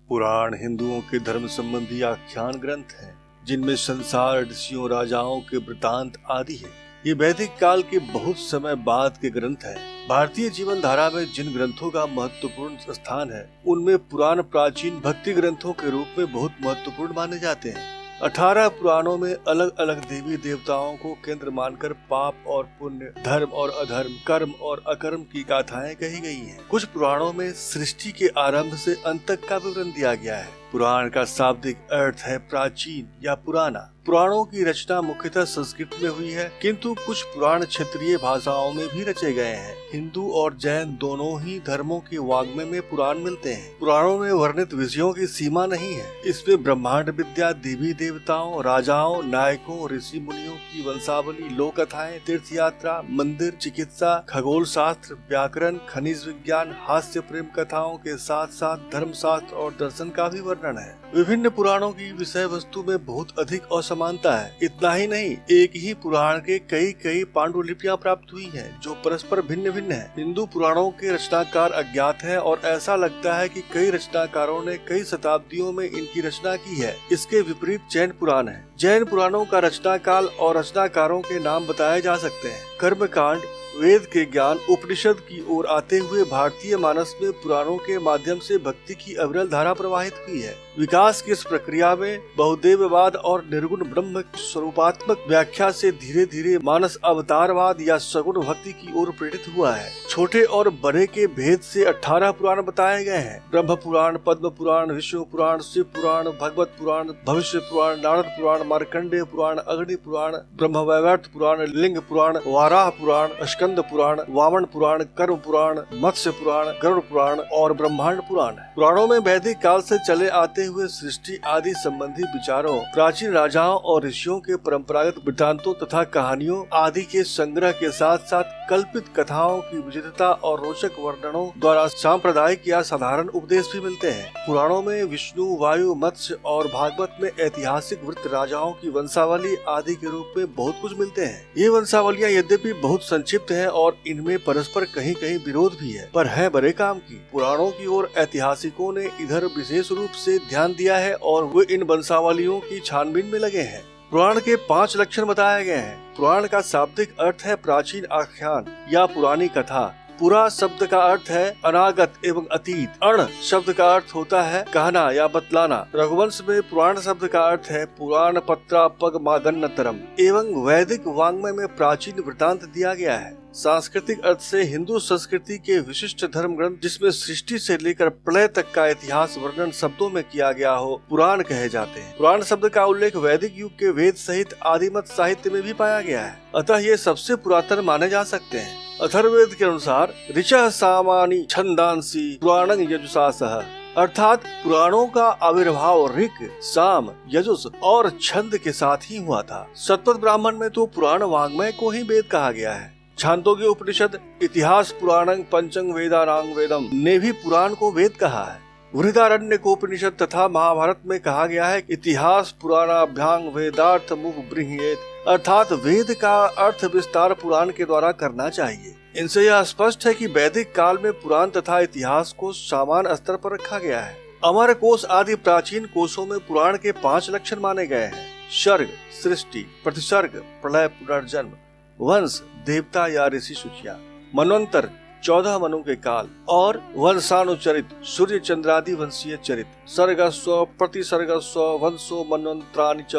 पुराण हिंदुओं के धर्म संबंधी आख्यान ग्रंथ हैं, जिनमें संसार, ऋषियों, राजाओं के वृतांत आदि है। ये वैदिक काल के बहुत समय बाद के ग्रंथ हैं। भारतीय जीवन धारा में जिन ग्रंथों का महत्वपूर्ण स्थान है, उनमें पुराण प्राचीन भक्ति ग्रंथों के रूप में बहुत महत्वपूर्ण माने जाते हैं। 18 पुराणों में अलग अलग देवी देवताओं को केंद्र मानकर पाप और पुण्य, धर्म और अधर्म, कर्म और अकर्म की गाथाएं कही गई हैं। कुछ पुराणों में सृष्टि के आरंभ से अंत तक का विवरण दिया गया है। पुराण का शाब्दिक अर्थ है प्राचीन या पुराना। पुराणों की रचना मुख्यतः संस्कृत में हुई है, किंतु कुछ पुराण क्षेत्रीय भाषाओं में भी रचे गए हैं। हिंदू और जैन दोनों ही धर्मों के वाग्मय में पुराण मिलते हैं। पुराणों में वर्णित विषयों की सीमा नहीं है। इसमें ब्रह्मांड विद्या, देवी देवताओं, राजाओं, नायकों, ऋषि मुनियों की वंशावली, लोक कथाएं, तीर्थ यात्रा, मंदिर, चिकित्सा, खगोल शास्त्र, व्याकरण, खनिज विज्ञान, हास्य, प्रेम कथाओं के साथ साथ धर्म शास्त्र और दर्शन का भी वर्णन है। विभिन्न पुराणों की विषय वस्तु में बहुत अधिक असमानता है। इतना ही नहीं, एक ही पुराण के कई पांडुलिपियां प्राप्त हुई हैं, जो परस्पर भिन्न भिन्न है। हिंदू पुराणों के रचनाकार अज्ञात हैं और ऐसा लगता है कि कई रचनाकारों ने कई शताब्दियों में इनकी रचना की है। इसके विपरीत जैन पुराण है। जैन पुराणों का रचनाकाल और रचनाकारों के नाम बताए जा सकते हैं। कर्मकांड, वेद के ज्ञान, उपनिषद की ओर आते हुए भारतीय मानस में पुराणों के माध्यम से भक्ति की अविरल धारा प्रवाहित हुई है। विकास की इस प्रक्रिया में बहुदेववाद और निर्गुण ब्रह्म स्वरूपात्मक व्याख्या से धीरे धीरे मानस अवतारवाद या सगुण भक्ति की ओर प्रेरित हुआ है। छोटे और बड़े के भेद से 18 पुराण बताए गए हैं। ब्रह्म पुराण, पद्म पुराण, विष्णु पुराण, शिव पुराण, भगवत पुराण, भविष्य पुराण, नारद पुराण, मार्कंडेय पुराण, अग्नि पुराण, ब्रह्मवैवर्त पुराण, लिंग पुराण, वाराह पुराण, स्कंद पुराण, वामन पुराण, कर्म पुराण, मत्स्य पुराण, गरुड़ पुराण और ब्रह्मांड पुराण है। पुराणों में वैदिक काल से चले आते हुए सृष्टि आदि संबंधी विचारों, प्राचीन राजाओं और ऋषियों के परंपरागत वृत्तांतों तथा कहानियों आदि के संग्रह के साथ साथ कल्पित कथाओं की विचित्रता और रोचक वर्णनों द्वारा सांप्रदायिक या साधारण उपदेश भी मिलते हैं। पुराणों में विष्णु, वायु, मत्स्य और भागवत में ऐतिहासिक वृत्त, राजाओं की वंशावली आदि के रूप में बहुत कुछ मिलते हैं। ये वंशावलियां यद्यपि बहुत संक्षिप्त है और इनमें परस्पर कहीं कहीं विरोध भी है, पर है बड़े काम की। पुराणों की ओर ऐतिहासिकों ने इधर विशेष रूप से ध्यान दिया है और वे इन वंशावलियों की छानबीन में लगे हैं। पुराण के 5 लक्षण बताए गए हैं। पुराण का शाब्दिक अर्थ है प्राचीन आख्यान या पुरानी कथा। पुरा शब्द का अर्थ है अनागत एवं अतीत। अण शब्द का अर्थ होता है कहना या बतलाना। रघुवंश में पुराण शब्द का अर्थ है पुराण पत्रा पग मागन्नतरम एवं वैदिक वाङ्मय में प्राचीन वृतांत दिया गया है। सांस्कृतिक अर्थ से हिंदू संस्कृति के विशिष्ट धर्म ग्रंथ, जिसमें सृष्टि से लेकर प्रलय तक का इतिहास वर्णन शब्दों में किया गया हो, पुराण कहे जाते हैं। पुराण शब्द का उल्लेख वैदिक युग के वेद सहित आदिमत साहित्य में भी पाया गया है, अतः ये सबसे पुरातन माने जा सकते हैं। अथर्ववेद के अनुसार ऋचः सामानि छंदांसि पुराणं यजुषासः, अर्थात पुराणों का आविर्भाव ऋक, साम, यजुष और छंद के साथ ही हुआ था। शतपथ ब्राह्मण में तो पुराण वाङ्मय को ही वेद कहा गया है। छांदोग्य उपनिषद इतिहास पुराणं पंचंग वेदानां वेदम ने भी पुराण को वेद कहा है। बृहदारण्यकोपनिषद तथा महाभारत में कहा गया है इतिहास पुराणाभ्यां वेदार्थ मुख बृह्येत, अर्थात वेद का अर्थ विस्तार पुराण के द्वारा करना चाहिए। इनसे यह स्पष्ट है कि वैदिक काल में पुराण तथा इतिहास को समान स्तर पर रखा गया है। अमर कोश आदि प्राचीन कोशों में पुराण के 5 लक्षण माने गए हैं। सर्ग सृष्टि, प्रतिसर्ग प्रलय पुनर्जन्म, वंश देवता या ऋषि सूचियां, मनवंतर 14 मनु के काल और वंशानुचरित सूर्य चंद्रादि वंशीय चरित, सर्गस्व प्रतिसर्गस्व वंशो मनवंतराणि च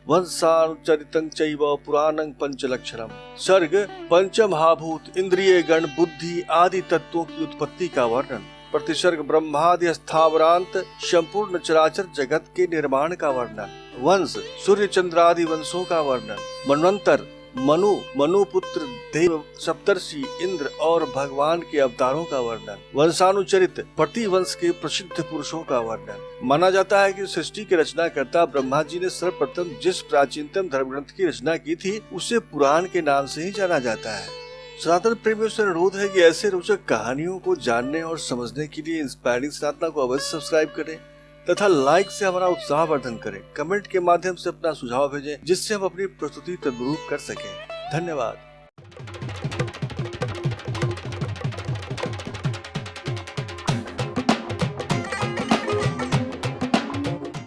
वंशानुचरितं चैव पुराणं पंचलक्षणम। सर्ग पंचमहाभूत, इंद्रिय गण, बुद्धि आदि तत्वों की उत्पत्ति का वर्णन। प्रतिसर्ग ब्रह्मादि स्थावरांत संपूर्ण चराचर जगत के निर्माण का वर्णन। वंश सूर्य चंद्रादि वंशों का वर्णन। मनवंतर मनु पुत्र देव, सप्तर्षि, इंद्र और भगवान के अवतारों का वर्णन। वंशानुचरित प्रतिवंश के प्रसिद्ध पुरुषों का वर्णन। माना जाता है कि सृष्टि के रचनाकर्ता ब्रह्मा जी ने सर्वप्रथम जिस प्राचीनतम धर्म ग्रंथ की रचना की थी, उसे पुराण के नाम से ही जाना जाता है। सनातन प्रेमियों से अनुरोध है कि ऐसे रोचक कहानियों को जानने और समझने के लिए इंस्पायरिंग सनातना को अवश्य सब्सक्राइब करें तथा लाइक से हमारा उत्साह वर्धन करें। कमेंट के माध्यम से अपना सुझाव भेजें, जिससे हम अपनी प्रस्तुति तदनुरूप कर सकें। धन्यवाद।